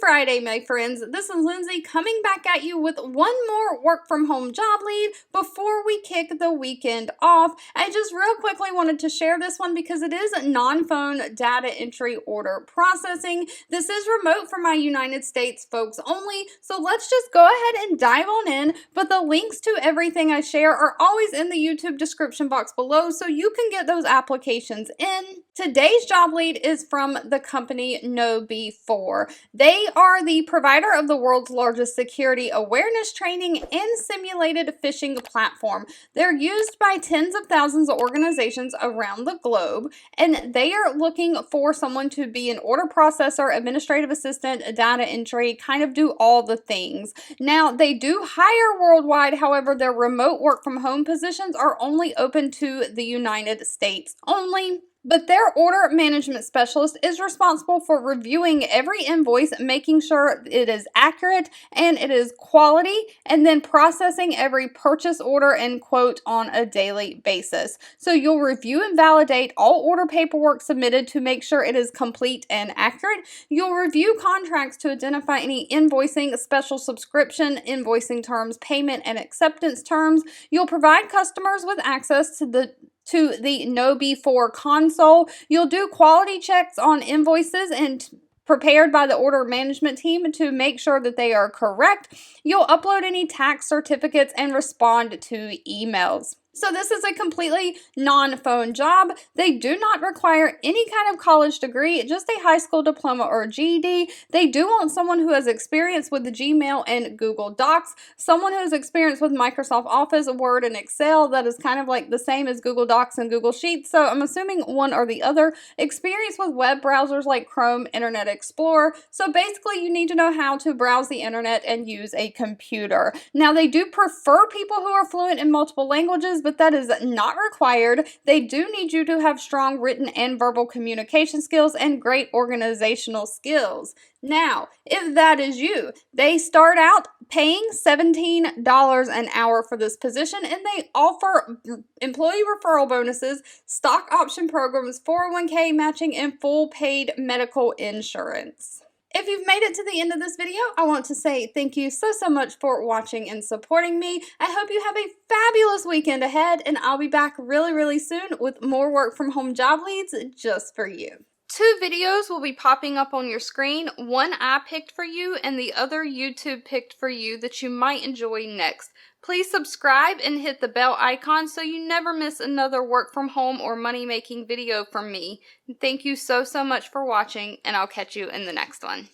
Friday, my friends. This is Lindsay coming back at you with one more work from home job lead before we kick the weekend off. I just real quickly wanted to share this one because it is non-phone data entry order processing. This is remote for my United States folks only, so let's just go ahead and dive on in. But the links to everything I share are always in the YouTube description box below, so you can get those applications in. Today's job lead is from the company KnowBe4. They are the provider of the world's largest security awareness training and simulated phishing platform. They're used by tens of thousands of organizations around the globe, and they are looking for someone to be an order processor, administrative assistant, data entry, kind of do all the things. Now, they do hire worldwide, however, their remote work from home positions are only open to the United States only. But their order management specialist is responsible for reviewing every invoice, making sure it is accurate and it is quality, and then processing every purchase order and quote on a daily basis. So you'll review and validate all order paperwork submitted to make sure it is complete and accurate. You'll review contracts to identify any invoicing, special subscription, invoicing terms, payment, and acceptance terms. You'll provide customers with access to the KnowBe4 console. You'll do quality checks on invoices and prepared by the order management team to make sure that they are correct. You'll upload any tax certificates and respond to emails. So this is a completely non-phone job. They do not require any kind of college degree, just a high school diploma or GED. They do want someone who has experience with the Gmail and Google Docs, someone who has experience with Microsoft Office, Word, and Excel. That is kind of like the same as Google Docs and Google Sheets, so I'm assuming one or the other. Experience with web browsers like Chrome, Internet Explorer. So basically you need to know how to browse the internet and use a computer. Now they do prefer people who are fluent in multiple languages, but that is not required. They do need you to have strong written and verbal communication skills and great organizational skills. Now, if that is you, they start out paying $17 an hour for this position, and they offer employee referral bonuses, stock option programs, 401k matching, and full paid medical insurance. If you've made it to the end of this video, I want to say thank you so much for watching and supporting me. I hope you have a fabulous weekend ahead, and I'll be back really soon with more work from home job leads just for you. 2 videos will be popping up on your screen. One I picked for you and the other YouTube picked for you that you might enjoy next. Please subscribe and hit the bell icon so you never miss another work from home or money making video from me. Thank you so much for watching, and I'll catch you in the next one.